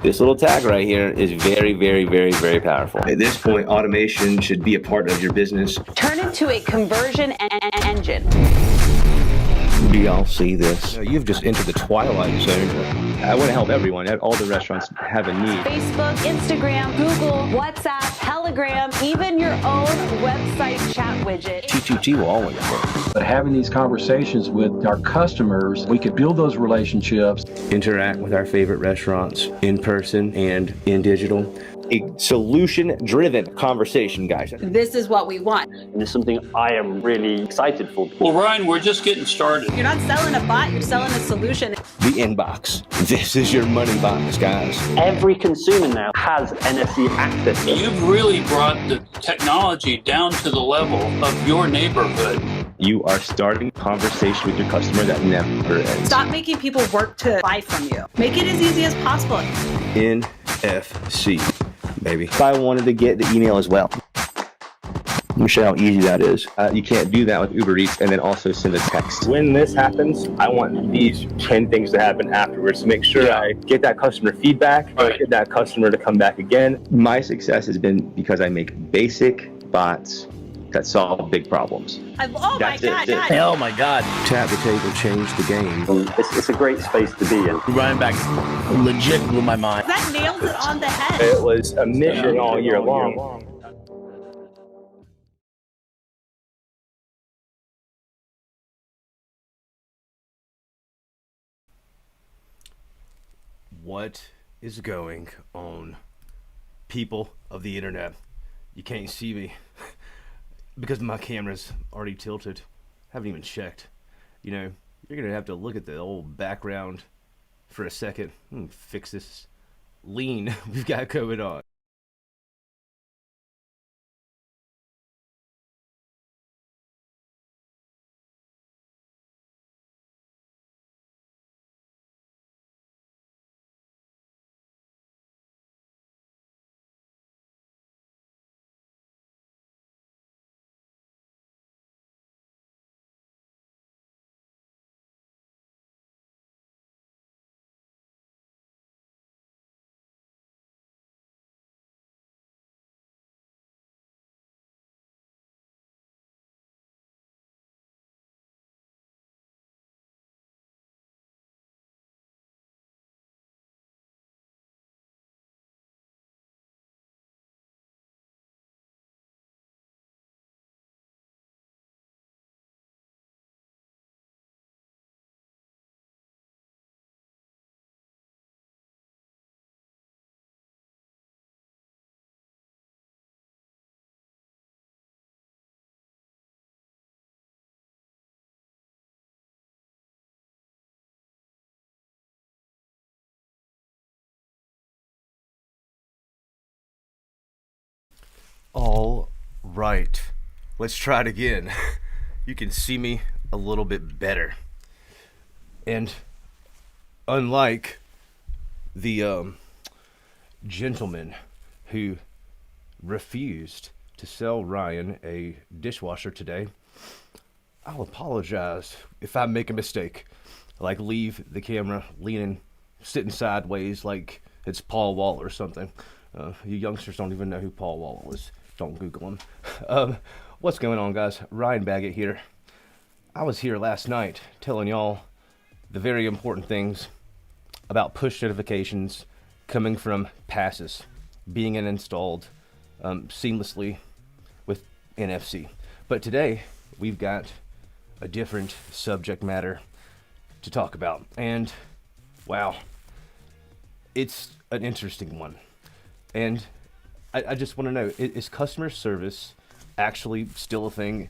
This little tag right here is very, very, very, very powerful. At this point, automation should be a part of your business. Turn it to a conversion engine. Do y'all see this? You've just entered the twilight zone. I want to help everyone. All the restaurants have a need. Facebook, Instagram, Google, WhatsApp, Telegram, even your own website chat widget. 𝐂𝐒𝐑 will always work. But having these conversations with our customers, we could build those relationships. Interact with our favorite restaurants in person and in digital. A solution-driven conversation, guys. This is what we want. And it's something I am really excited for. Well, Ryan, we're just getting started. You're not selling a bot, you're selling a solution. The inbox. This is your money box, guys. Every consumer now has NFC access. You've really brought the technology down to the level of your neighborhood. You are starting a conversation with your customer that never ends. Stop making people work to buy from you. Make it as easy as possible. NFC, baby. If I wanted to get the email as well. Let me show you how easy that is. You can't do that with Uber Eats and then also send a text. When this happens, I want these 10 things to happen afterwards to make sure I get that customer feedback, get that customer to come back again. My success has been because I make basic bots that solve big problems. Oh my God. Oh my God. Tap the table, change the game. It's a great space to be in. Ryan back legit blew my mind. That nails it on the head. It was a mission all year long. What is going on, people of the internet? You can't see me because my camera's already tilted. Haven't even checked. You know, you're gonna have to look at the old background for a second. Fix this lean we've got going on. All right, let's try it again. You can see me a little bit better. And unlike the gentleman who refused to sell Ryan a dishwasher today, I'll apologize if I make a mistake. Like leave the camera leaning, sitting sideways like it's Paul Wall or something. You youngsters don't even know who Paul Wall is. Don't Google him. What's going on, guys? Ryan Baggett here. I was here last night telling y'all the very important things about push notifications coming from passes being installed seamlessly with NFC. But today, we've got a different subject matter to talk about. And, wow, it's an interesting one. And I just want to know, is customer service actually still a thing?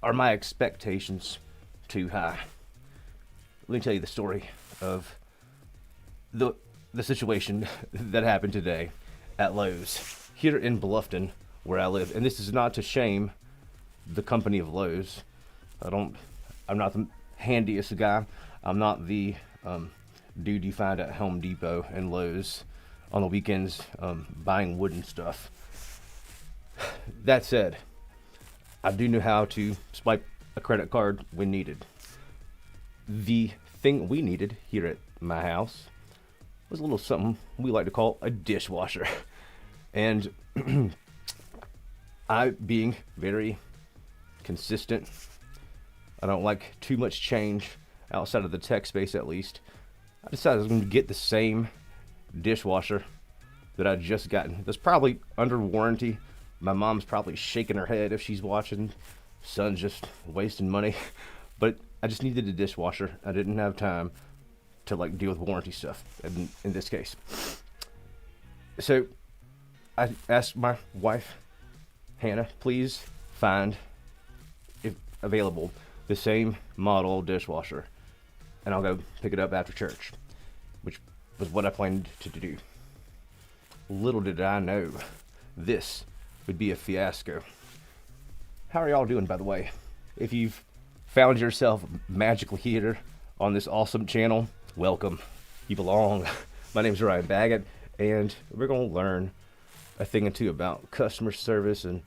Are my expectations too high? Let me tell you the story of the situation that happened today at Lowe's here in Bluffton, where I live. And this is not to shame the company of Lowe's. I'm not the handiest guy. I'm not the dude you find at Home Depot and Lowe's on the weekends buying wooden stuff. That said, I do know how to swipe a credit card when needed. The thing we needed here at my house was a little something we like to call a dishwasher. And I, being very consistent, I don't like too much change outside of the tech space at least, I decided I was going to get the same dishwasher that I'd just gotten. That's probably under warranty. My mom's probably shaking her head if she's watching. Son's just wasting money. But I just needed a dishwasher. I didn't have time to like deal with warranty stuff in this case. So I asked my wife, Hannah, please find, if available, the same model dishwasher, and I'll go pick it up after church, which was what I planned to do. Little did I know this would be a fiasco. How are y'all doing, by the way? If you've found yourself magically here on this awesome channel, welcome. You belong. My name's Ryan Baggett, and we're going to learn a thing or two about customer service and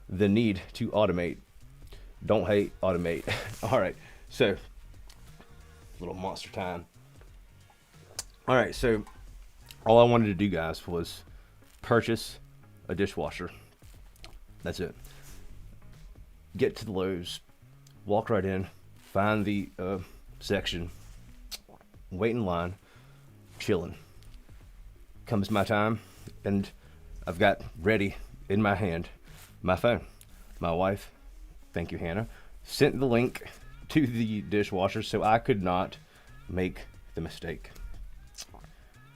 the need to automate. Don't hate, automate. All right, so little monster time. All right, so all I wanted to do, guys, was purchase a dishwasher. That's it. Get to the Lowe's, walk right in, find the section, wait in line, chilling. Comes my time, and I've got ready in my hand my phone. My wife, thank you, Hannah, sent the link to the dishwasher so I could not make the mistake.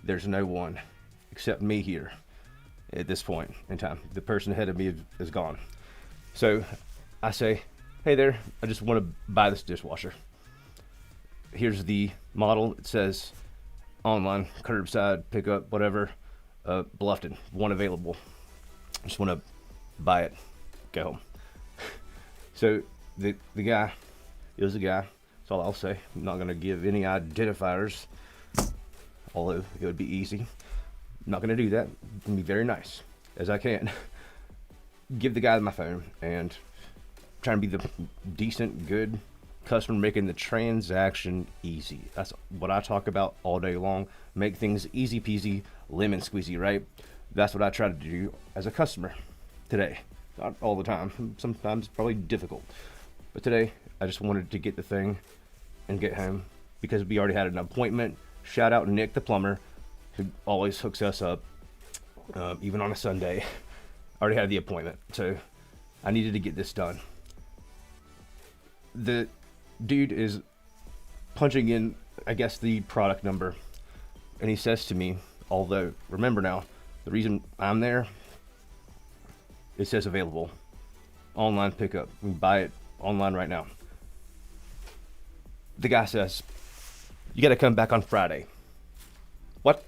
There's no one except me here at this point in time. The person ahead of me is gone. So I say, hey there, I just want to buy this dishwasher. Here's the model. It says online, curbside, pickup, whatever, Bluffton, one available. I just want to buy it, go home. So the guy is a guy. That's all I'll say. I'm not going to give any identifiers, although it would be easy. I'm not going to do that. I'm going to be very nice as I can. Give the guy my phone and trying to be the decent, good customer, making the transaction easy. That's what I talk about all day long. Make things easy peasy, lemon squeezy, right? That's what I try to do as a customer today. Not all the time. Sometimes probably difficult. But today, I just wanted to get the thing and get home because we already had an appointment. Shout out Nick the plumber, who always hooks us up, even on a Sunday. Already had the appointment, so I needed to get this done. The dude is punching in, I guess, the product number, and he says to me, although remember now, the reason I'm there, it says available, online pickup. We can buy it online right now. The guy says, you got to come back on Friday. What?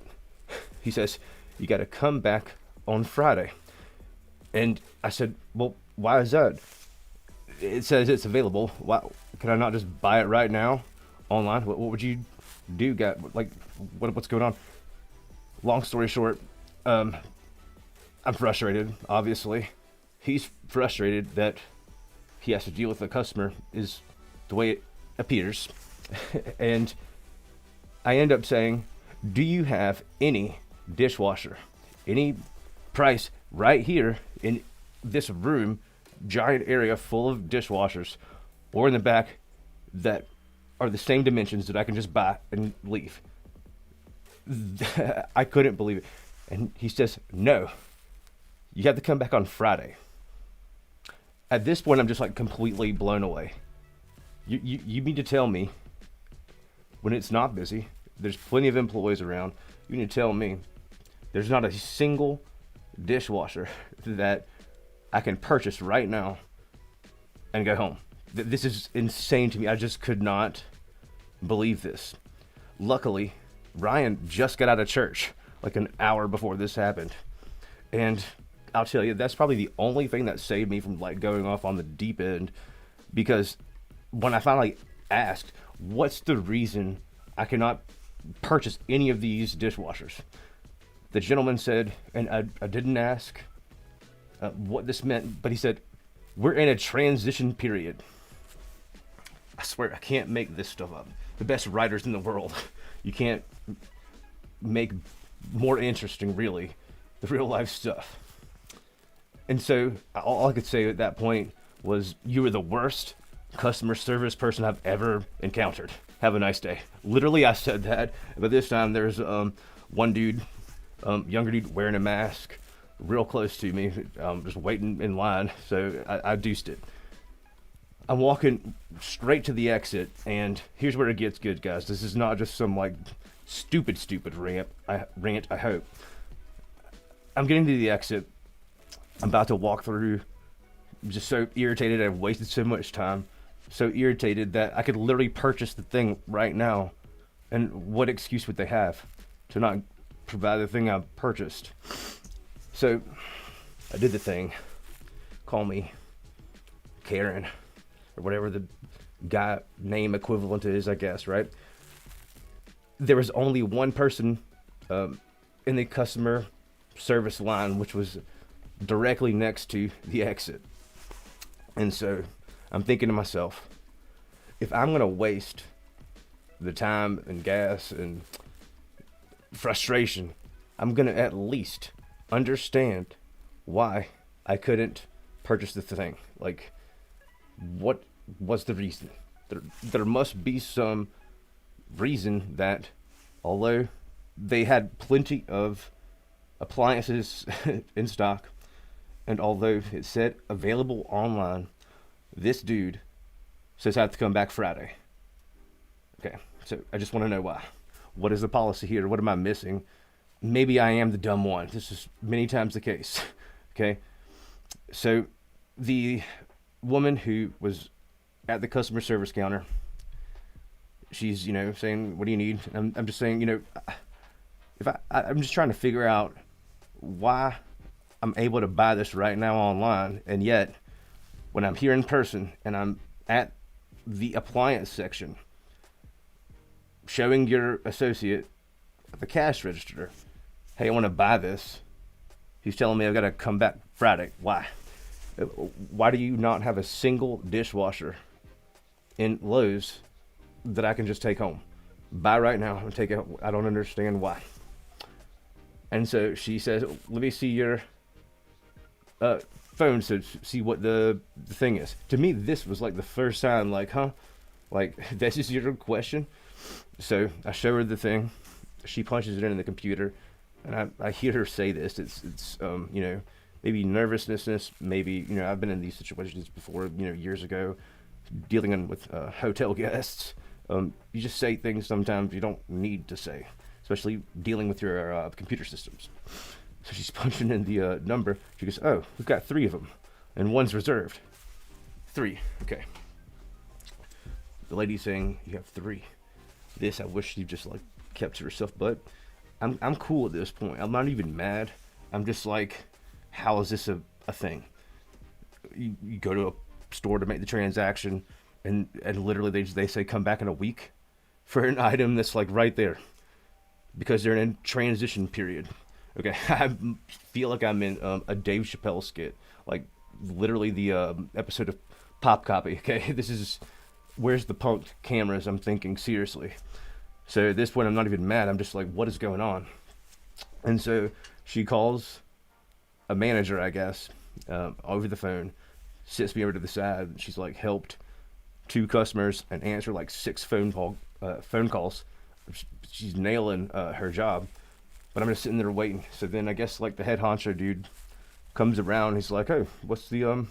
He says, you got to come back on Friday. And I said, well, why is that? It says it's available. Why can I not just buy it right now online? What would you do? What's going on? Long story short, I'm frustrated, obviously. He's frustrated that he has to deal with the customer, is the way it appears. And I end up saying, do you have any dishwasher, any price right here in this room, giant area full of dishwashers, or in the back that are the same dimensions that I can just buy and leave? I couldn't believe it. And he says, no, you have to come back on Friday. At this point, I'm just like completely blown away. You mean to tell me when it's not busy, there's plenty of employees around, you need to tell me there's not a single dishwasher that I can purchase right now and go home? This is insane to me. I just could not believe this. Luckily, Ryan just got out of church like an hour before this happened. And I'll tell you, that's probably the only thing that saved me from like going off on the deep end, because when I finally asked, what's the reason I cannot purchase any of these dishwashers? The gentleman said, and I didn't ask what this meant, but he said, we're in a transition period. I swear, I can't make this stuff up. The best writers in the world. You can't make more interesting, really, the real life stuff. And so all I could say at that point was, you were the worst customer service person I've ever encountered. Have a nice day. Literally, I said that, but this time there's one dude, younger dude, wearing a mask, real close to me, just waiting in line. So I deuced it. I'm walking straight to the exit, and here's where it gets good, guys. This is not just some like stupid rant. I hope. I'm getting to the exit. I'm about to walk through. I'm just so irritated. I've wasted so much time. So irritated that I could literally purchase the thing right now. And what excuse would they have to not provide the thing I purchased? So I did the thing. Call me Karen, or whatever the guy name equivalent is, I guess, right? There was only one person in the customer service line, which was directly next to the exit. And so I'm thinking to myself, if I'm gonna waste the time and gas and frustration, I'm gonna at least understand why I couldn't purchase the thing. Like, what was the reason? There must be some reason that, although they had plenty of appliances in stock, and although it said available online, this dude says I have to come back Friday. Okay, so I just want to know why. What is the policy here? What am I missing? Maybe I am the dumb one. This is many times the case. Okay, so the woman who was at the customer service counter, she's, saying, what do you need? I'm just saying, if I'm just trying to figure out why I'm able to buy this right now online, and yet when I'm here in person and I'm at the appliance section showing your associate at the cash register, hey, I want to buy this, he's telling me I've got to come back Friday. Why? Why do you not have a single dishwasher in Lowe's that I can just take home, buy right now and take it? I don't understand why. And so she says, let me see your phone to see what the thing is. To me, this was like the first time, like, huh? Like, this is your question? So I show her the thing. She punches it in the computer, and I hear her say this. It's maybe nervousness, maybe, I've been in these situations before, years ago, dealing with hotel guests. You just say things sometimes you don't need to say, especially dealing with your computer systems. So she's punching in the number. She goes, oh, we've got 3 of them, and one's reserved. 3, okay. The lady's saying, you have 3. This, I wish she just like kept to herself, but I'm cool at this point. I'm not even mad. I'm just like, how is this a thing? You go to a store to make the transaction, and literally they say come back in a week for an item that's like right there, because they're in a transition period. Okay, I feel like I'm in a Dave Chappelle skit, like literally the episode of Pop Copy. Okay, this is, where's the punked cameras? I'm thinking seriously. So at this point, I'm not even mad. I'm just like, what is going on? And so she calls a manager, I guess, over the phone, sits me over to the side. She's like helped 2 customers and answered like 6 phone calls. She's nailing her job. But I'm just sitting there waiting. So then I guess like the head honcho dude comes around. He's like, oh, what's the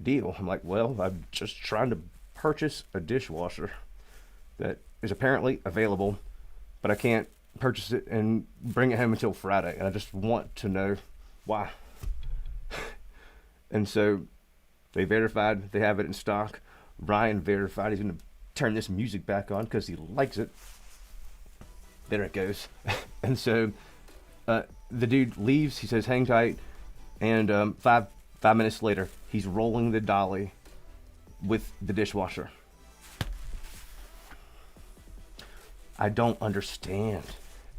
deal? I'm like, well, I'm just trying to purchase a dishwasher that is apparently available, but I can't purchase it and bring it home until Friday. And I just want to know why. And so they verified they have it in stock. Ryan verified he's going to turn this music back on because he likes it. There it goes. And so the dude leaves. He says, hang tight. And 5 minutes later, he's rolling the dolly with the dishwasher. I don't understand.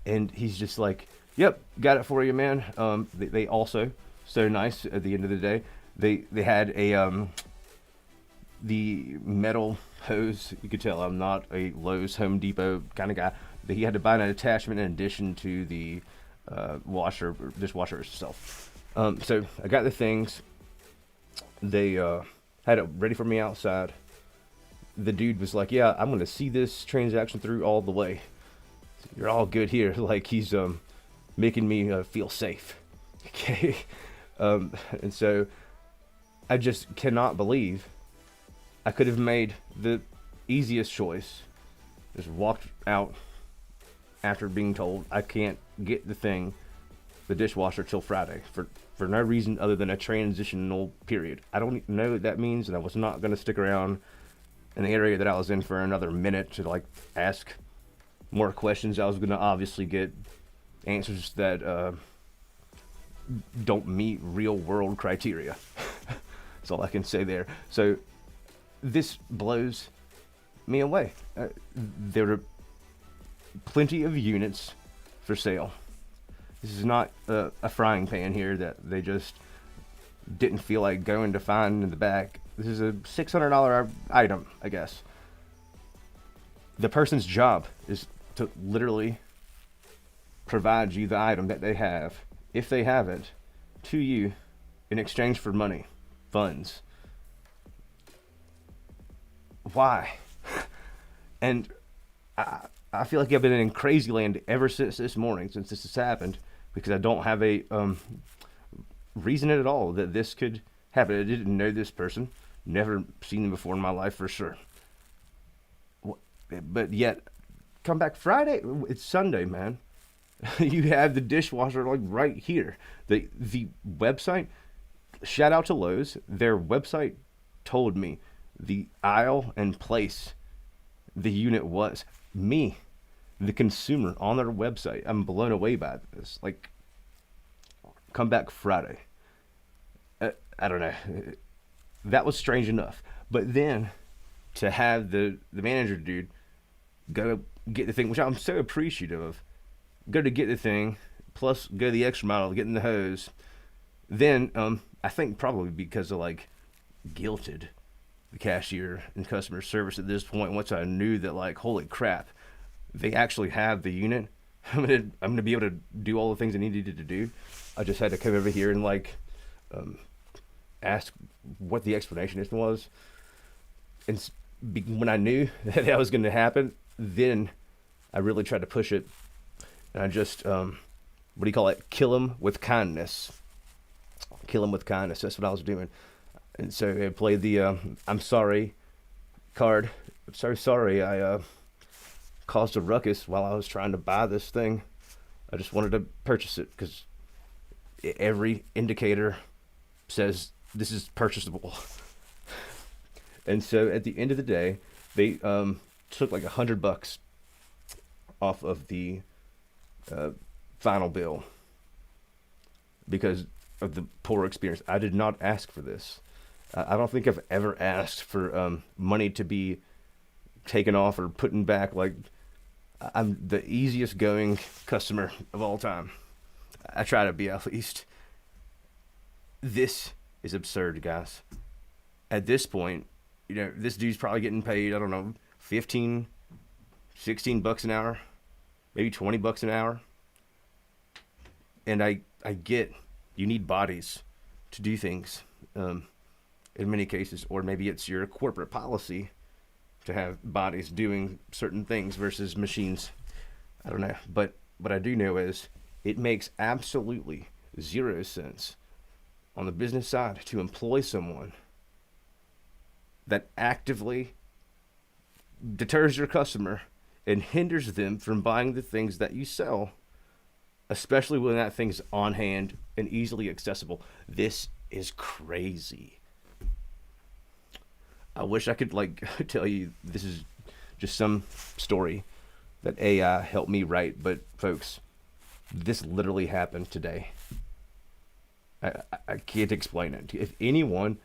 And he's just like, yep, got it for you, man. They also, so nice at the end of the day, they had a the metal hose. You could tell I'm not a Lowe's, Home Depot kind of guy. that he had to buy an attachment in addition to the dishwasher itself. So I got the things. They had it ready for me outside. The dude was like, "Yeah, I'm gonna see this transaction through all the way. You're all good here." Like he's making me feel safe. Okay, and so I just cannot believe I could have made the easiest choice. Just walked out after being told I can't get the dishwasher till Friday for no reason other than a transitional period. I don't know what that means, and I was not going to stick around in the area that I was in for another minute to like ask more questions. I was going to obviously get answers that don't meet real world criteria. That's all I can say there. So this blows me away. There are plenty of units for sale. This is not a frying pan here that they just didn't feel like going to find in the back. This is a $600 item, I guess. The person's job is to literally provide you the item that they have, if they have it, to you in exchange for money, funds. Why? And I feel like I've been in crazy land ever since this morning, since this has happened, because I don't have a reason at all that this could happen. I didn't know this person, never seen them before in my life for sure. But yet, come back Friday, it's Sunday, man. You have the dishwasher like right here. The website, shout out to Lowe's, their website told me the aisle and place the unit was. Me, the consumer, on their website, I'm blown away by this. Like, come back Friday. I don't know. That was strange enough. But then to have the manager dude go get the thing, which I'm so appreciative of, go to get the thing, plus go the extra mile getting the hose. Then I think probably because of like guilted the cashier and customer service at this point, once I knew that like, holy crap, they actually have the unit, I'm gonna be able to do all the things I needed to do. I just had to come over here and like ask what the explanation was. And when I knew that was going to happen, then I really tried to push it. And I just, what do you call it? Kill him with kindness. Kill him with kindness. That's what I was doing. And so I played the I'm sorry card. I'm so sorry I caused a ruckus while I was trying to buy this thing. I just wanted to purchase it because every indicator says this is purchasable. And so at the end of the day, they took like $100 off of the final bill because of the poor experience. I did not ask for this. I don't think I've ever asked for money to be taken off or put in back. Like, I'm the easiest going customer of all time. I try to be, at least. This is absurd, guys. At this point, you know, this dude's probably getting paid, I don't know, 15, 16 bucks an hour, maybe 20 bucks an hour. And I get you need bodies to do things in many cases, or maybe it's your corporate policy to have bodies doing certain things versus machines. I don't know. But what I do know is it makes absolutely zero sense on the business side to employ someone that actively deters your customer and hinders them from buying the things that you sell, especially when that thing's on hand and easily accessible. This is crazy. I wish I could like tell you this is just some story that AI helped me write, but folks, this literally happened today. I can't explain it. If anyone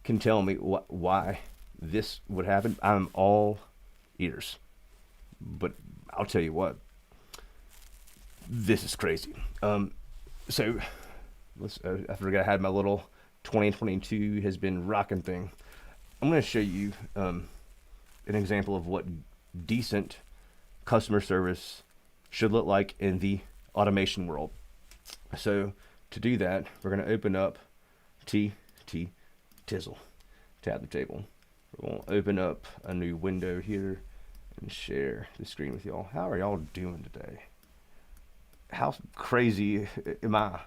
can tell me why this would happen, I'm all ears. But I'll tell you what, this is crazy. So I forgot I had my little 2022 has been rocking thing. I'm going to show you an example of what decent customer service should look like in the automation world. So to do that, we're going to open up 𝐻𝐇𝐈𝐍𝐆, tab the table. We're going to open up a new window here and share the screen with y'all. How are y'all doing today? How crazy am I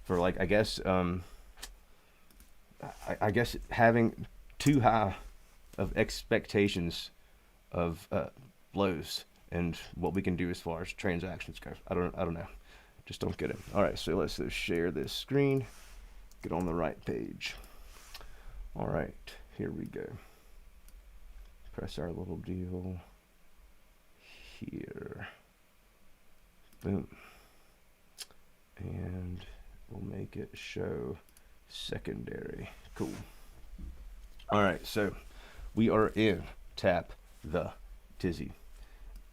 for, like, I guess having too high of expectations of Lowe's and what we can do as far as transactions go. I don't know. Just don't get it. All right, so let's share this screen. Get on the right page. All right, here we go. Press our little deal here. Boom. And we'll make it show secondary. Cool. All right, so we are in Tap the Tizzy,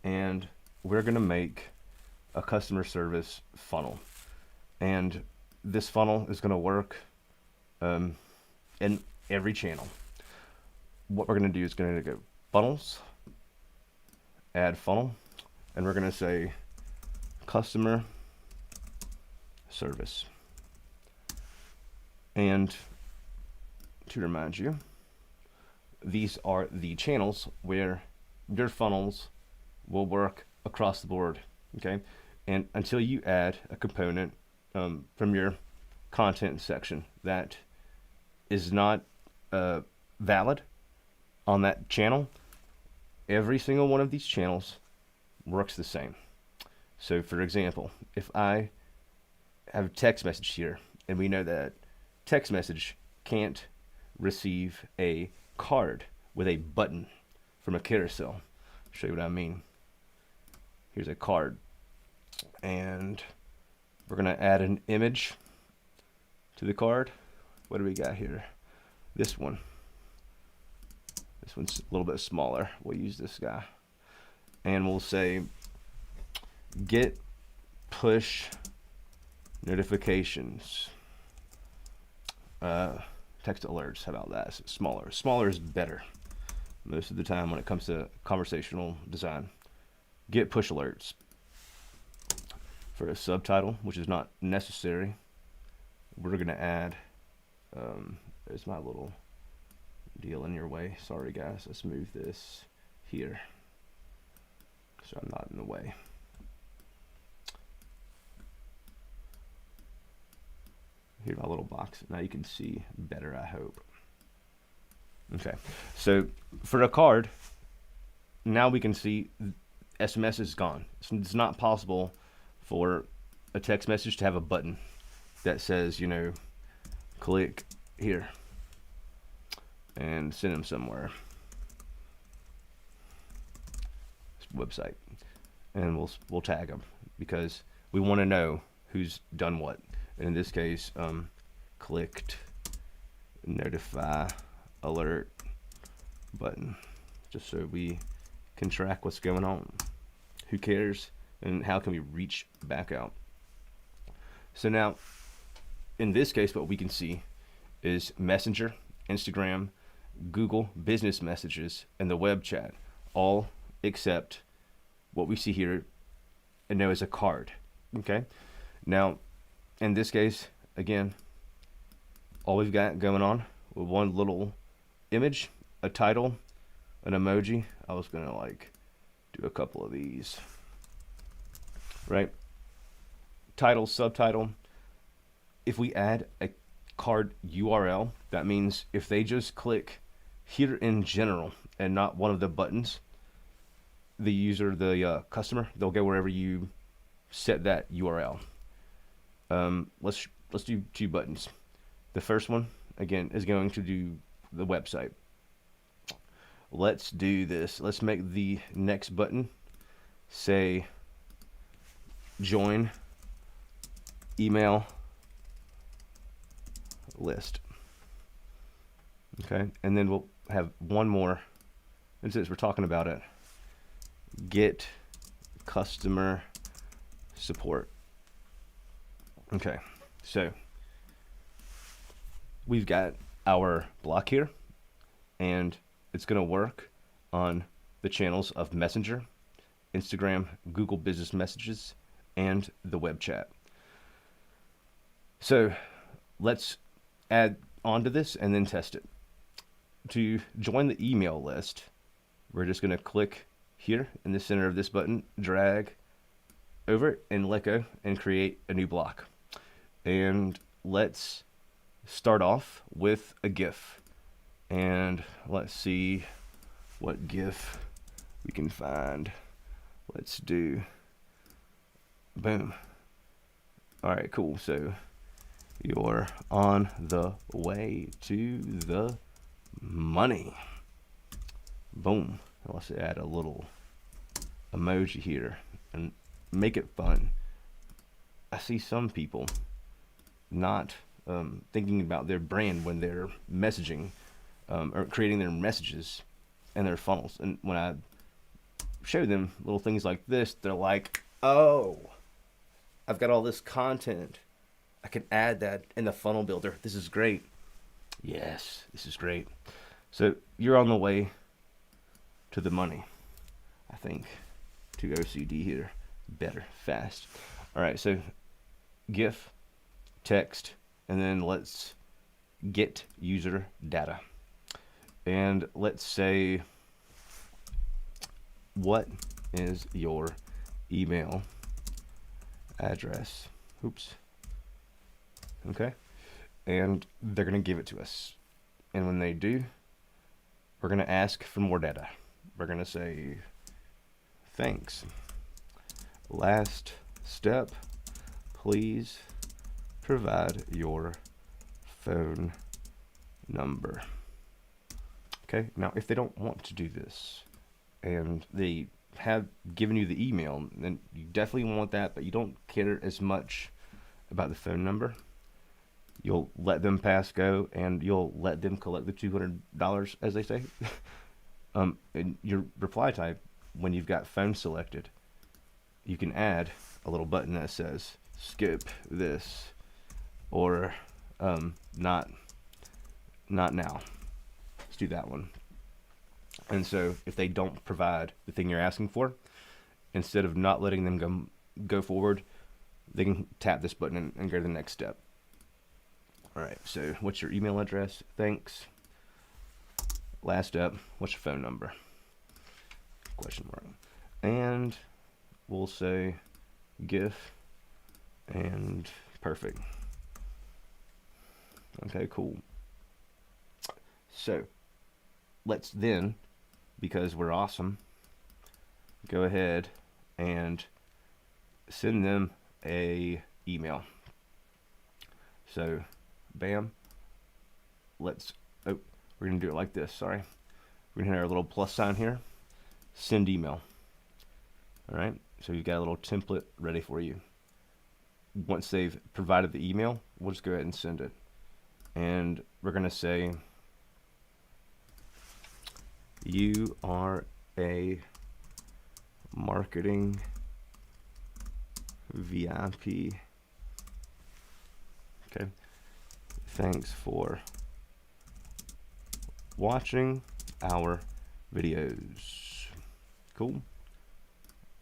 and we're gonna make a customer service funnel, and this funnel is gonna work in every channel. What we're gonna do is gonna go funnels, add funnel, and we're gonna say customer service. And to remind you, these are the channels where your funnels will work across the board, okay? And until you add a component from your content section that is not valid on that channel, every single one of these channels works the same. So for example, if I have a text message here, and we know that text message can't receive a card with a button from a carousel. I'll show you what I mean. Here's a card, and we're gonna add an image to the card. What do we got here? This one. This one's a little bit smaller. We'll use this guy, and we'll say get push notifications, text alerts. How about that? So smaller is better most of the time when it comes to conversational design. Get push alerts. For a subtitle, which is not necessary, we're gonna add there's my little deal in your way. Sorry guys, let's move this here so I'm not in the way. Here's my little box. Now you can see better, I hope. Okay, so for a card, now we can see SMS is gone. It's not possible for a text message to have a button that says, you know, click here and send them somewhere. Website, and we'll tag them because we want to know who's done what. And in this case, clicked notify alert button, just so we can track what's going on, who cares, and how can we reach back out. So now in this case, what we can see is Messenger, Instagram, Google business messages, and the web chat, all except what we see here and know as a card. Okay, now in this case, again, all we've got going on with one little image, a title, an emoji. I was gonna like do a couple of these, right? Title, subtitle. If we add a card URL, that means if they just click here in general and not one of the buttons, the user, the customer, they'll go wherever you set that URL. Let's do 2 buttons. The first one, again, is going to do the website. Let's do this. Let's make the next button say join email list. Okay, and then we'll have one more, and since we're talking about it, get customer support. Okay, so we've got our block here, and it's going to work on the channels of Messenger, Instagram, Google Business Messages, and the web chat. So let's add onto this and then test it. To join the email list, we're just going to click here in the center of this button, drag over it, and let go and create a new block. And let's start off with a GIF. And let's see what GIF we can find. Let's do, boom. All right, cool. So you're on the way to the money. Boom. Let's add a little emoji here and make it fun. I see some people not thinking about their brand when they're messaging or creating their messages and their funnels. And when I show them little things like this, they're like, oh, I've got all this content. I can add that in the funnel builder. This is great. Yes, this is great. So you're on the way to the money. I think to OCD here. Better, fast. All right, so GIF, text, and then let's get user data. And let's say, what is your email address? Oops. Okay. And they're going to give it to us. And when they do, we're going to ask for more data. We're going to say, thanks. Last step, please provide your phone number. Okay, now if they don't want to do this and they have given you the email, then you definitely want that, but you don't care as much about the phone number. You'll let them pass go and you'll let them collect the $200, as they say. And your reply type, when you've got phone selected, you can add a little button that says skip this or not now. Let's do that one. And so if they don't provide the thing you're asking for, instead of not letting them go forward, they can tap this button and go to the next step. All right, so what's your email address? Thanks. Last step, what's your phone number? Question mark. And we'll say GIF and perfect. Okay, cool. So let's then, because we're awesome, go ahead and send them a email. So bam, let's, oh, we're gonna do it like this, sorry. We're gonna hit our little plus sign here, send email. All right, so you've got a little template ready for you. Once they've provided the email, we'll just go ahead and send it. And we're gonna say, you are a marketing VIP. Okay, thanks for watching our videos. Cool.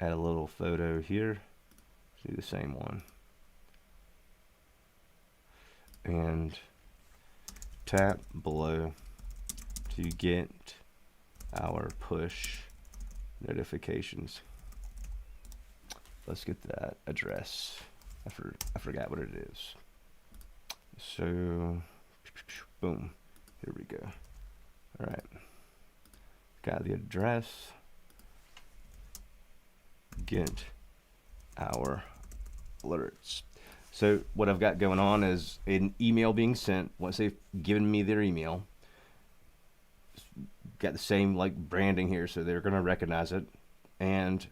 Add a little photo here. Do the same one. And tap below to get our push notifications. Let's get that address. I forgot what it is. So, boom. Here we go. All right. Got the address. Get our alerts. So what I've got going on is an email being sent. Once they've given me their email, got the same like branding here, so they're gonna recognize it, and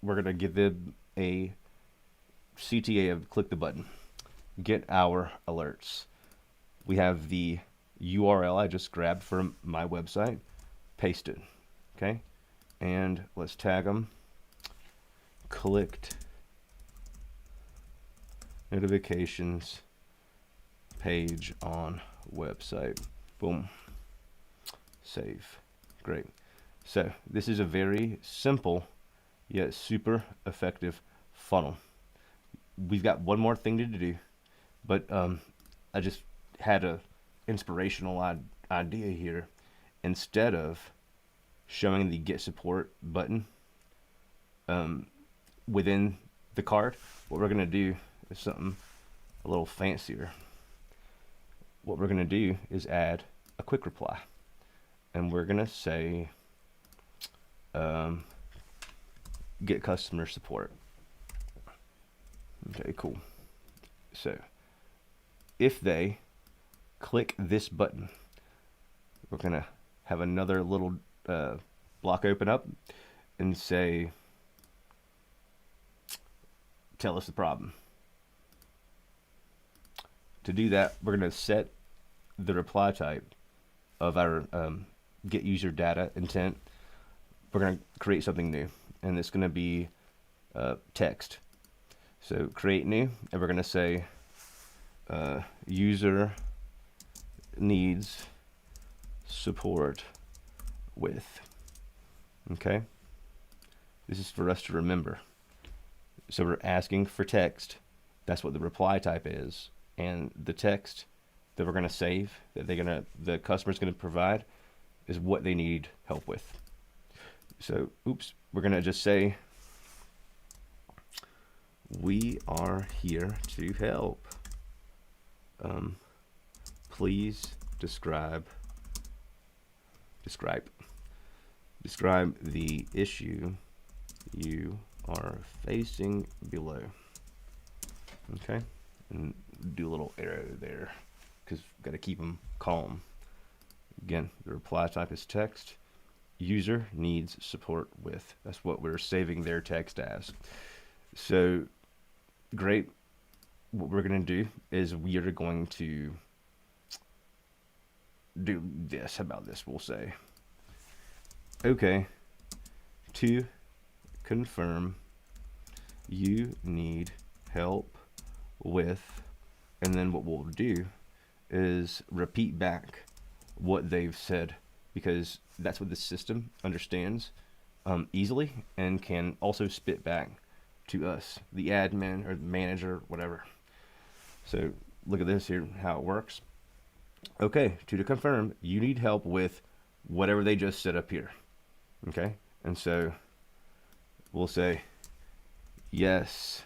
we're gonna give them a CTA of click the button, get our alerts. We have the URL I just grabbed from my website, paste it, okay, and let's tag them. Clicked notifications page on website. Boom. Save. Great. So this is a very simple yet super effective funnel. We've got one more thing to do, but I just had a inspirational idea here. Instead of showing the get support button within the card, what we're going to do is something a little fancier. What we're going to do is add a quick reply, and we're going to say get customer support. Okay, cool. So if they click this button, we're going to have another little block open up and say, tell us the problem. To do that, we're going to set the reply type of our get user data intent. We're going to create something new, and it's going to be text. So create new, and we're going to say user needs support with. Okay, this is for us to remember. So we're asking for text. That's what the reply type is, and the text that we're going to save, that the customer's going to provide, is what they need help with. So oops, we're going to just say, we are here to help. Please describe the issue you are facing below. Okay, and do a little arrow there because we've got to keep them calm. Again, the reply type is text. User needs support with. That's what we're saving their text as. So great. What we're going to do is we are going to do this. How about this? We'll say, okay, to confirm you need help with, and then what we'll do is repeat back what they've said, because that's what the system understands easily and can also spit back to us, the admin or the manager, whatever. So look at this here, how it works. Okay, to confirm, you need help with whatever they just set up here. Okay, and so we'll say yes,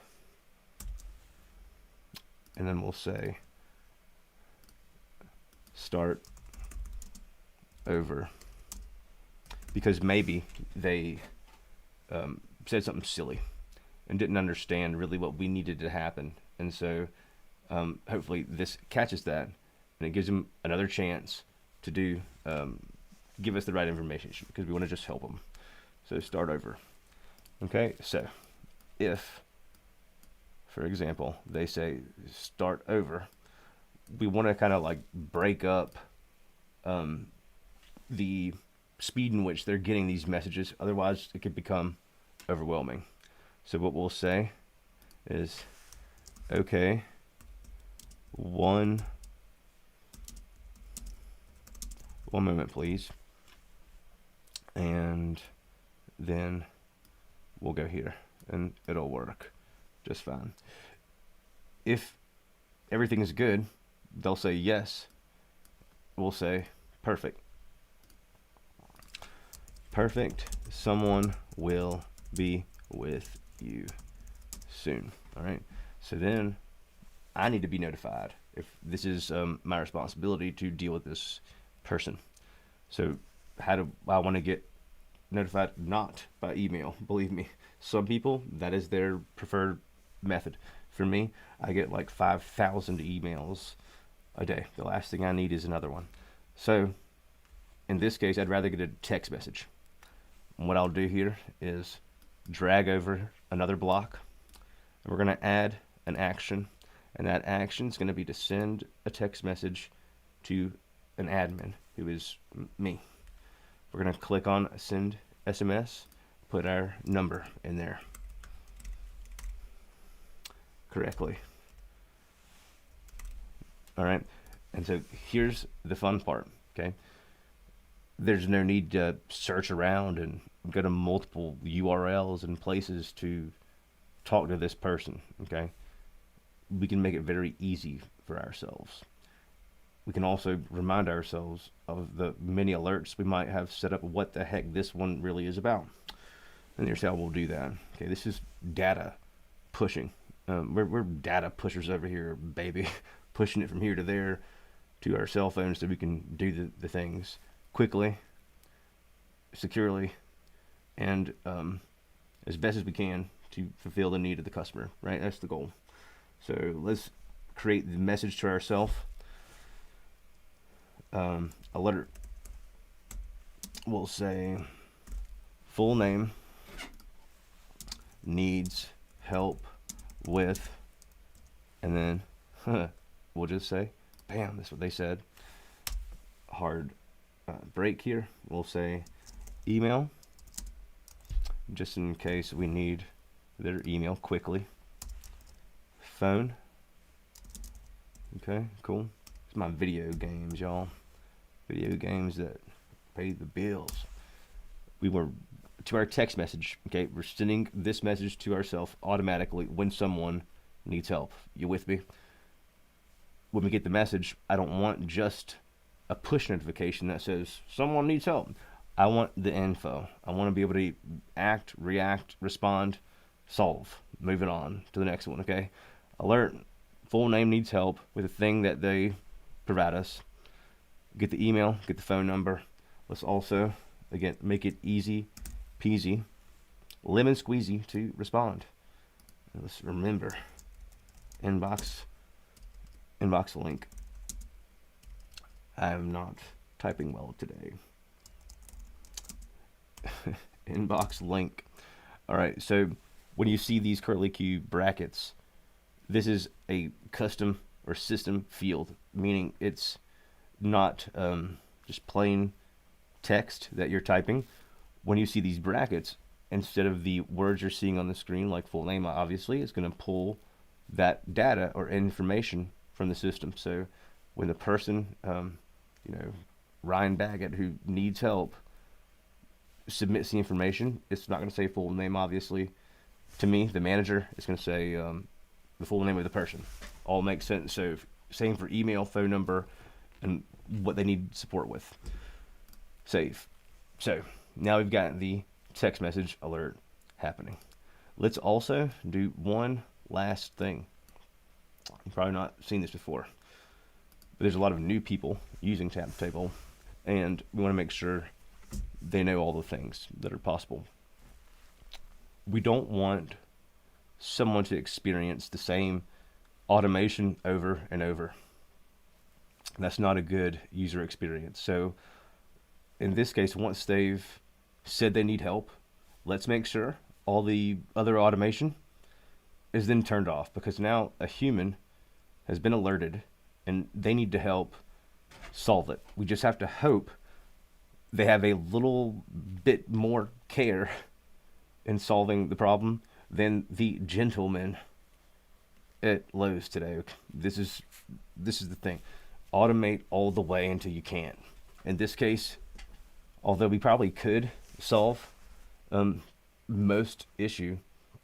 and then we'll say start over, because maybe they said something silly and didn't understand really what we needed to happen, and so hopefully this catches that and it gives them another chance to do give us the right information, because we want to just help them. So start over. Okay, so if, for example, they say start over, we want to kind of like break up the speed in which they're getting these messages. Otherwise, it could become overwhelming. So what we'll say is, okay, one moment, please. And then we'll go here and it'll work just fine. If everything is good, they'll say yes. We'll say perfect. Perfect. Someone will be with you soon. All right. So then I need to be notified if this is my responsibility to deal with this person. So how do I want to get notified? Not by email. Believe me, some people, that is their preferred method. For me, I get like 5,000 emails a day. The last thing I need is another one. So in this case, I'd rather get a text message. And what I'll do here is drag over another block, and we're going to add an action, and that action is going to be to send a text message to an admin, who is me. We're going to click on send SMS, put our number in there correctly. All right, and so here's the fun part. Okay, there's no need to search around and go to multiple URLs and places to talk to this person, okay? We can make it very easy for ourselves. We can also remind ourselves of the many alerts we might have set up, what the heck this one really is about. And here's how we'll do that. Okay, this is data pushing. We're data pushers over here, baby. Pushing it from here to there to our cell phones so we can do the things quickly, securely, and as best as we can to fulfill the need of the customer, right? That's the goal. So let's create the message to ourselves. Alert. We'll say full name, needs help with, and then we'll just say, bam, that's what they said. Hard break here. We'll say email, just in case we need their email quickly. Phone. Okay, cool. It's my video games, y'all. Video games that pay the bills. We were to our text message. Okay, we're sending this message to ourselves automatically when someone needs help. You with me? When we get the message, I don't want just a push notification that says someone needs help. I want the info. I want to be able to act, react, respond, solve. Moving on to the next one, okay? Alert, full name needs help with a thing that they provide us. Get the email, get the phone number. Let's also, again, make it easy peasy, lemon squeezy to respond. Let's remember, inbox link. I am not typing well today. Inbox link. All right, so when you see these _Q brackets, this is a custom or system field, meaning it's not just plain text that you're typing. When you see these brackets, instead of the words you're seeing on the screen, like full name, obviously, it's going to pull that data or information from the system. So when the person, Ryan Baggett, who needs help, submits the information, it's not going to say full name, obviously. To me, the manager, is going to say the full name of the person. All makes sense. So same for email, phone number, and what they need support with. Save. So now we've got the text message alert happening. Let's also do one last thing. You've probably not seen this before, but there's a lot of new people using Tap Table, and we want to make sure they know all the things that are possible. We don't want someone to experience the same automation over and over. That's not a good user experience. So in this case, once they've said they need help, let's make sure all the other automation is then turned off, because now a human has been alerted and they need to help solve it. We just have to hope they have a little bit more care in solving the problem than the gentleman at Lowe's today. This is the thing. Automate all the way until you can't. In this case, although we probably could solve most issue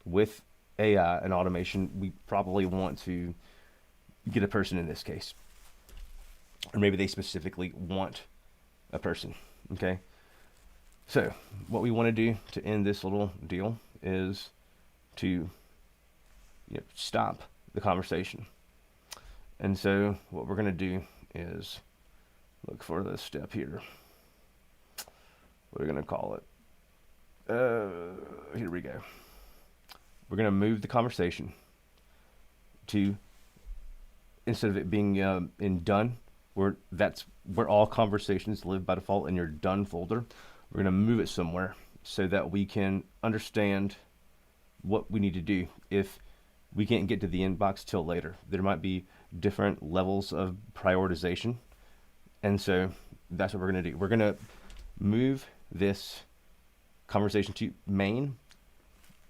with AI and automation, we probably want to get a person in this case. Or maybe they specifically want a person, okay? So what we want to do to end this little deal is to stop the conversation. And so what we're going to do is look for this step here. What are we going to call it? Here we go. We're going to move the conversation to, instead of it being in done, that's where all conversations live by default in your done folder. We're going to move it somewhere so that we can understand what we need to do if we can't get to the inbox till later. There might be different levels of prioritization, and so that's what we're going to do. We're going to move this conversation to main,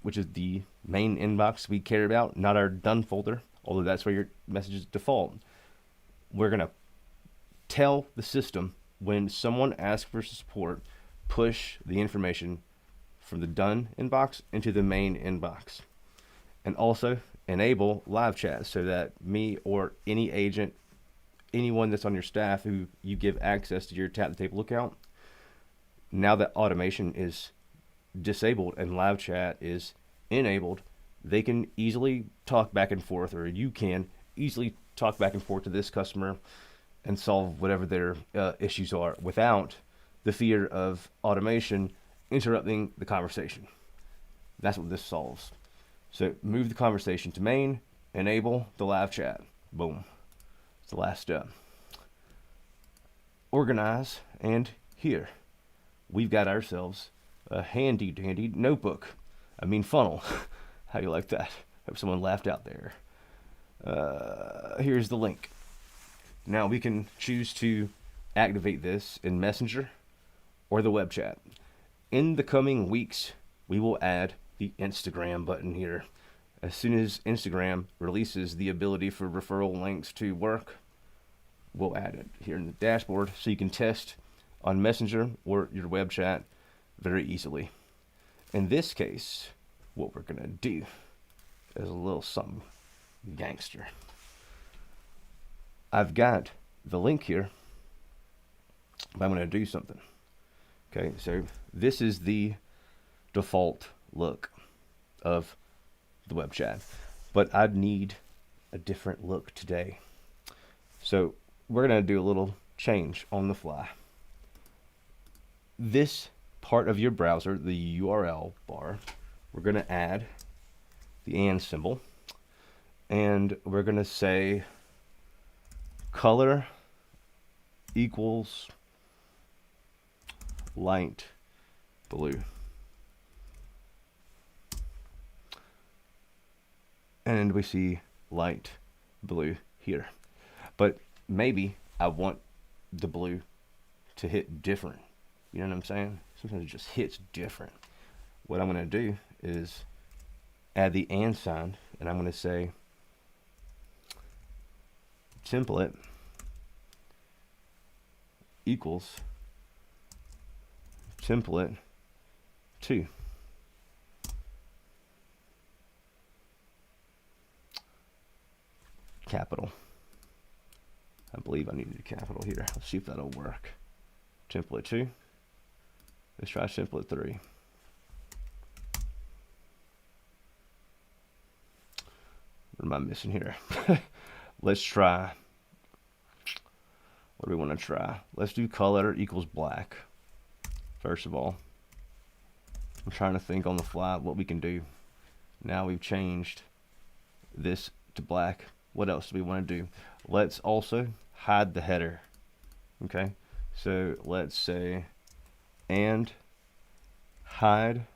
which is the main inbox we care about, not our done folder, although that's where your messages default. We're going to tell the system when someone asks for support, push the information from the done inbox into the main inbox. And also enable live chat so that me or any agent, anyone that's on your staff who you give access to your Tap the Table account, now that automation is disabled and live chat is enabled, they can easily talk back and forth, or you can easily talk back and forth to this customer and solve whatever their issues are without the fear of automation interrupting the conversation. That's what this solves. So move the conversation to main, enable the live chat. Boom. It's the last step. Organize, and here we've got ourselves a handy dandy notebook. I mean funnel. How you like that? Hope someone laughed out there. Here's the link. Now we can choose to activate this in Messenger or the web chat. In the coming weeks, we will add the Instagram button here. As soon as Instagram releases the ability for referral links to work, we'll add it here in the dashboard so you can test on Messenger or your web chat very easily. In this case, what we're gonna do is a little something gangster. I've got the link here, but I'm gonna do something. Okay, so this is the default look of the web chat, but I'd need a different look today. So we're gonna do a little change on the fly. This part of your browser, the URL bar, we're gonna add the and symbol, and we're gonna say color equals light blue. And we see light blue here. But maybe I want the blue to hit different. You know what I'm saying? Sometimes it just hits different. What I'm going to do is add the and sign, and I'm going to say template equals template 2. Capital. I believe I needed a capital here. Let's see if that'll work. Template 2. Let's try template 3. What am I missing here? Let's try. What do we want to try? Let's do color equals black. First of all, I'm trying to think on the fly what we can do. Now we've changed this to black. What else do we want to do? Let's also hide the header. Okay, so let's say and hide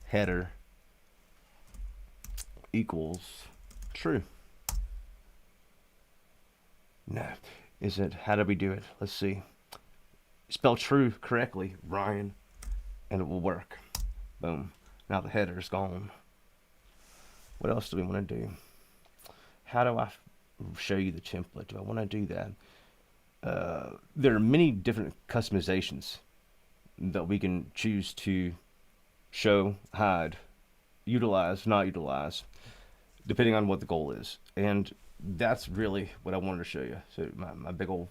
header equals true. No, is it? How do we do it? Let's see. Spell true correctly, Ryan, and it will work. Boom. Now the header's gone. What else do we want to do? How do I show you the template? Do I want to do that? There are many different customizations that we can choose to show, hide, utilize, not utilize, depending on what the goal is. And that's really what I wanted to show you. So my big old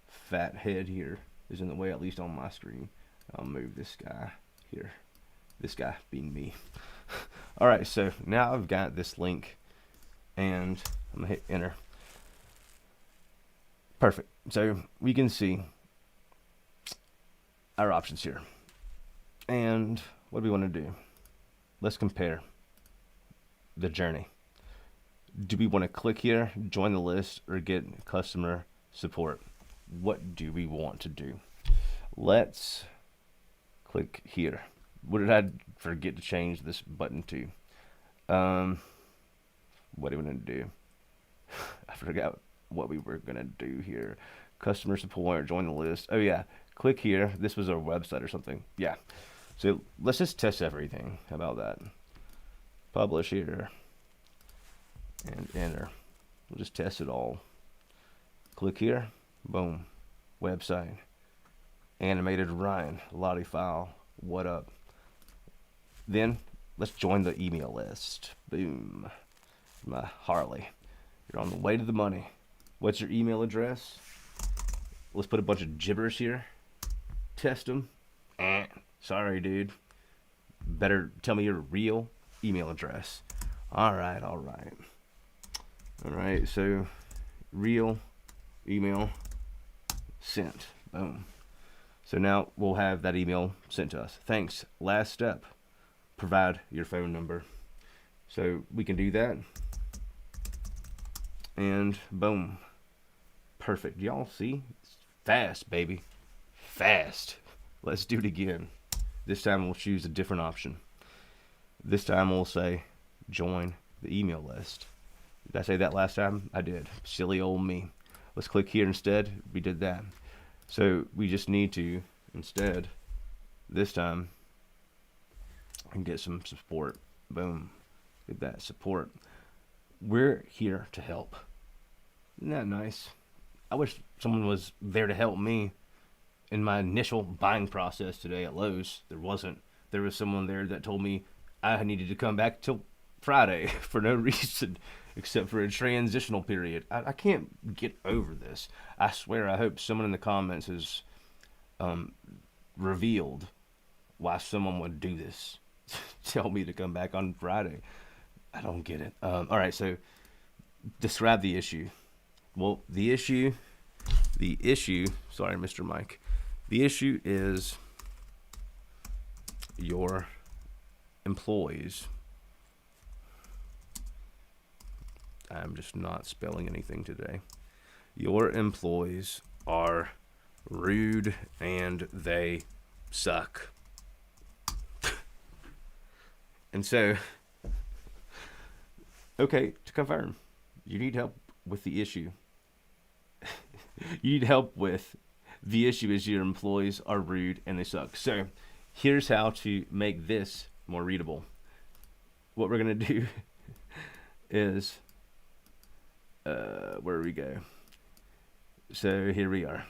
fat head here is in the way, at least on my screen. I'll move this guy here. This guy being me. All right, so now I've got this link, and I'm gonna hit enter. Perfect. So we can see our options here. And what do we want to do? Let's compare the journey. Do we want to click here, join the list, or get customer support? What do we want to do? Let's click here. What did I forget to change this button to? What do we want to do? I forgot what we were gonna do here. Customer support, join the list. Oh yeah, click here. This was our website or something. Yeah. So let's just test everything. How about that? Publish here and enter. We'll just test it all. Click here. Boom. website. Animated Ryan, Lottie File, what up? Then let's join the email list. Boom. My Harley. You're on the way to the money. What's your email address? Let's put a bunch of gibberish here. Test them. Sorry, dude. Better tell me your real email address. All right. All right, so real email sent. Boom. So now we'll have that email sent to us. Thanks. Last step. Provide your phone number. So we can do that. And boom. Perfect. Y'all see? It's fast, baby. Fast. Let's do it again. This time we'll choose a different option. This time we'll say join the email list. Did I say that last time? I did. Silly old me. Let's click here instead. We did that. So we just need to, instead, this time, and get some support. Boom. Get that support. We're here to help. Isn't that nice? I wish someone was there to help me in my initial buying process today at Lowe's. There wasn't. There was someone there that told me I needed to come back till Friday for no reason except for a transitional period. I can't get over this. I swear, I hope someone in the comments has revealed why someone would do this. Tell me to come back on Friday. I don't get it. All right, so describe the issue. Well, the issue, sorry, Mr. Mike. The issue is your employees. I'm just not spelling anything today. Your employees are rude and they suck. And so, okay, to confirm, you need help with the issue. You need help with the issue is your employees are rude and they suck. So here's how to make this more readable. What we're going to do is, where do we go? So here we are.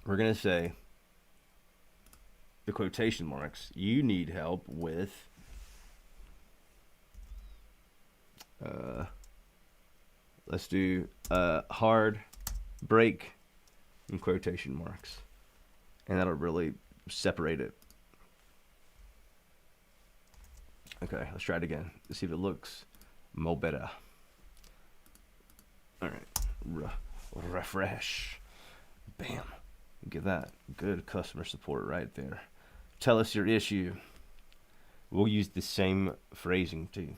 We're going to say the quotation marks. You need help with let's do hard break in quotation marks, and that'll really separate it. Okay, let's try it again. Let's see if it looks more better. All right, refresh. Bam. Get that. Good customer support right there. Tell us your issue. We'll use the same phrasing too.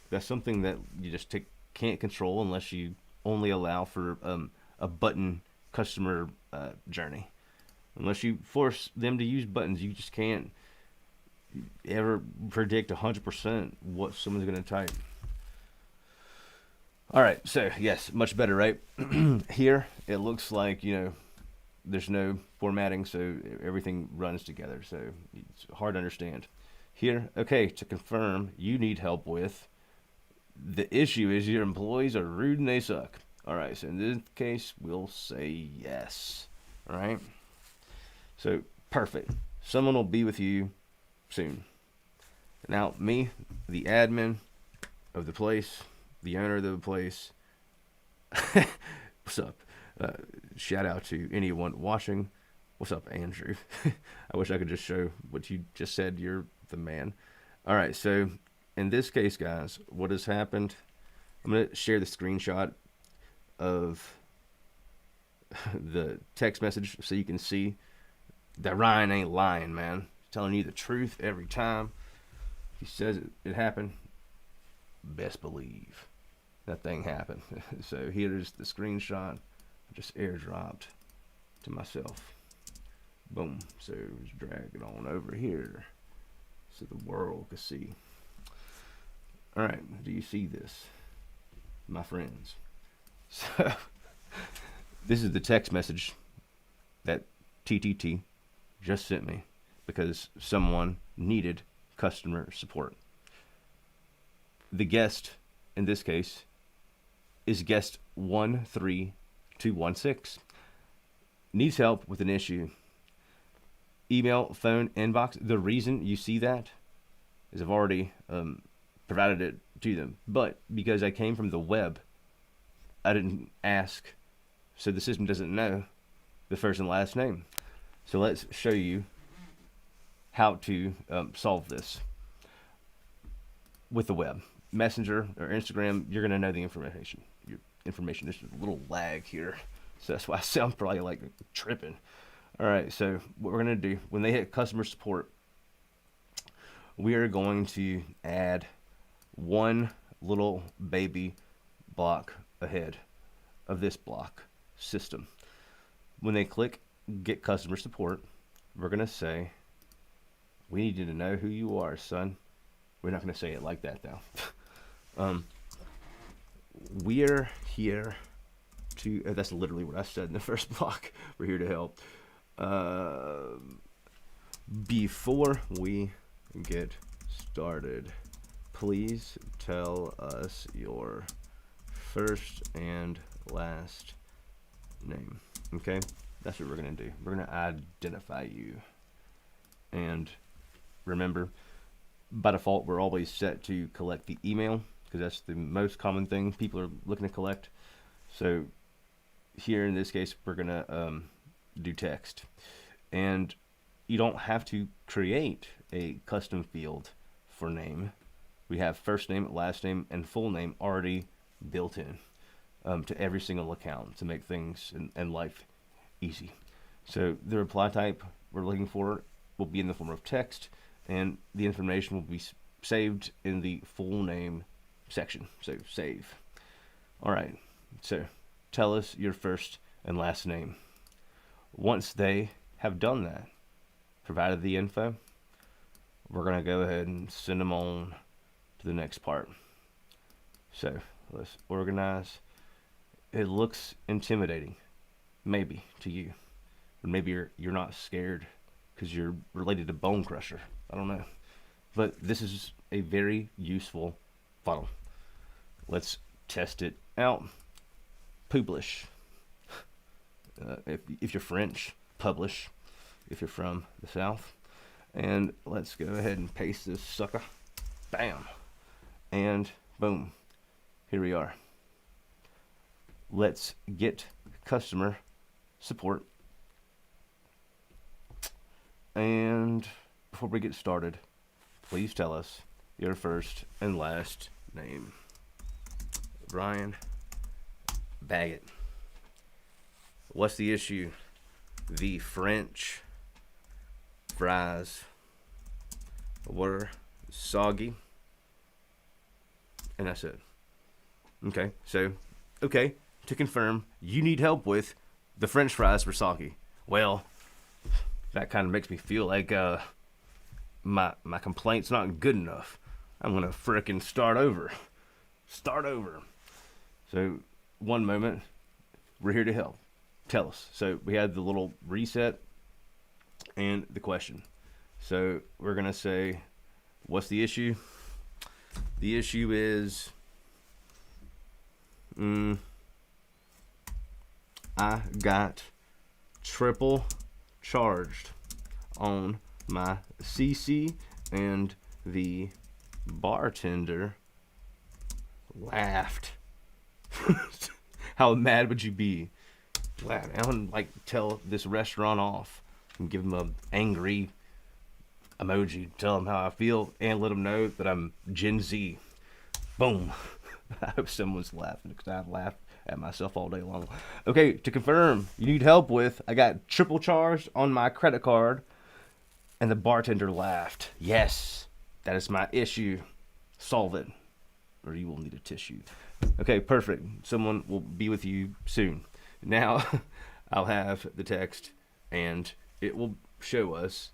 That's something that you just can't control unless you only allow for a button customer journey. Unless you force them to use buttons, you just can't ever predict 100% what someone's going to type. All right, so yes, much better, right? Here, it looks like, there's no formatting, so everything runs together, so it's hard to understand. Here, okay, to confirm, you need help with the issue is your employees are rude and they suck. All right, so in this case, we'll say yes. All right, so perfect. Someone will be with you soon. Now, me, the admin of the place, the owner of the place, what's up? Shout out to anyone watching. What's up, Andrew? I wish I could just show what you just said. You're the man. All right, so in this case, guys, what has happened, I'm going to share the screenshot of the text message so you can see that Ryan ain't lying, man. He's telling you the truth every time. He says it happened. Best believe that thing happened. So here's the screenshot. I just airdropped to myself. Boom. So just drag it on over here so the world can see. All right, do you see this, my friends? So this is the text message that TTT just sent me because someone needed customer support. The guest in this case is guest 13216. Needs help with an issue. Email, phone, inbox. The reason you see that is I've already provided it to them. But because I came from the web, I didn't ask. So the system doesn't know the first and last name. So let's show you how to solve this with the web. Messenger or Instagram, you're going to know the information. Your information, there's a little lag here. So that's why I sound probably like tripping. All right, so what we're going to do, when they hit customer support, we are going to add one little baby block ahead of this block system. When they click get customer support, we're going to say, we need you to know who you are, son. We're not going to say it like that, though. We're here to, that's literally what I said in the first block. We're here to help. Before we get started, please tell us your first and last name. Okay, that's what we're gonna do. We're gonna identify you. And remember, by default, we're always set to collect the email because that's the most common thing people are looking to collect. So here in this case, we're gonna do text. And you don't have to create a custom field for name. We have first name, last name, and full name already built in to every single account to make things and life easy. So the reply type we're looking for will be in the form of text, and the information will be saved in the full name section. So save. All right, so tell us your first and last name. Once they have done that, provided the info, we're going to go ahead and send them on to the next part. So let's organize. It looks intimidating, maybe to you, or maybe you're not scared because you're related to Bone Crusher. I don't know, but this is a very useful funnel. Let's test it out. Publish. If you're French, publish. If you're from the South. And let's go ahead and paste this sucker. Bam. And boom. Here we are. Let's get customer support. And before we get started, please tell us your first and last name. Brian Baggett. What's the issue? The French fries were soggy. And that's it. Okay, so, to confirm, you need help with the French fries were soggy. Well, that kind of makes me feel like my complaint's not good enough. I'm gonna frickin' start over. So, one moment, we're here to help. Tell us. So we had the little reset and the question. So we're gonna say, what's the issue? The issue is I got triple charged on my CC and the bartender laughed. How mad would you be? Glad I would like tell this restaurant off and give them an angry emoji, tell them how I feel, and let them know that I'm Gen Z. Boom. I hope someone's laughing because I've laughed at myself all day long. Okay, to confirm, you need help with, I got triple charged on my credit card and the bartender laughed. Yes, that is my issue. Solve it, or you will need a tissue. Okay, perfect. Someone will be with you soon. Now, I'll have the text, and it will show us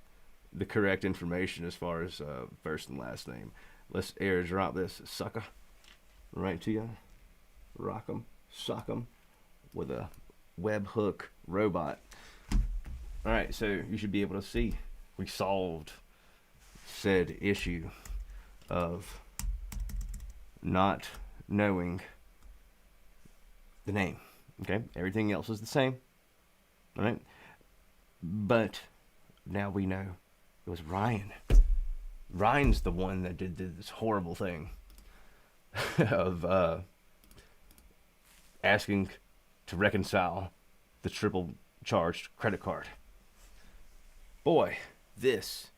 the correct information as far as first and last name. Let's airdrop this sucker right to you. Rock 'em, sock 'em with a webhook robot. All right, so you should be able to see we solved said issue of not knowing the name. Okay, everything else is the same. All right, but now we know it was Ryan. Ryan's the one that did this horrible thing of asking to reconcile the triple charged credit card. Boy, this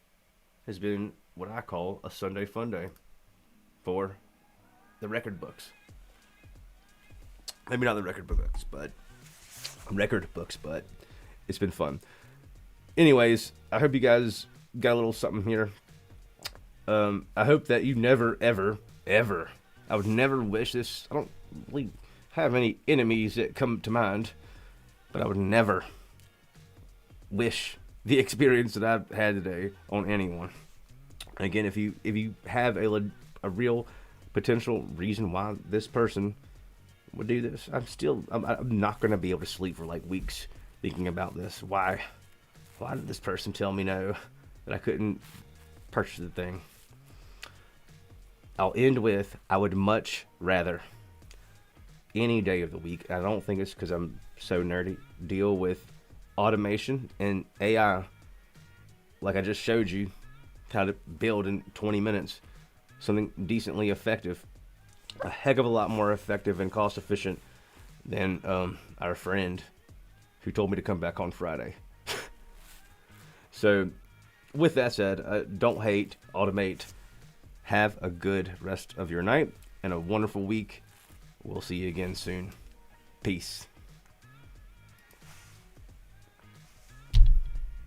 has been what I call a Sunday fun day for the record books. Maybe not the record books, but it's been fun. Anyways, I hope you guys got a little something here. I hope that you never, ever, ever, I would never wish this. I don't really have any enemies that come to mind, but I would never wish the experience that I've had today on anyone. Again, if you have a real potential reason why this person would do this, I'm not going to be able to sleep for like weeks thinking about this. Why did this person tell me no, that I couldn't purchase the thing? I'll end with, I would much rather any day of the week, I don't think it's because I'm so nerdy, deal with automation and AI like I just showed you how to build in 20 minutes something decently effective, a heck of a lot more effective and cost efficient than our friend who told me to come back on Friday. So with that said, don't hate, automate. Have a good rest of your night and a wonderful week. We'll see you again soon. Peace.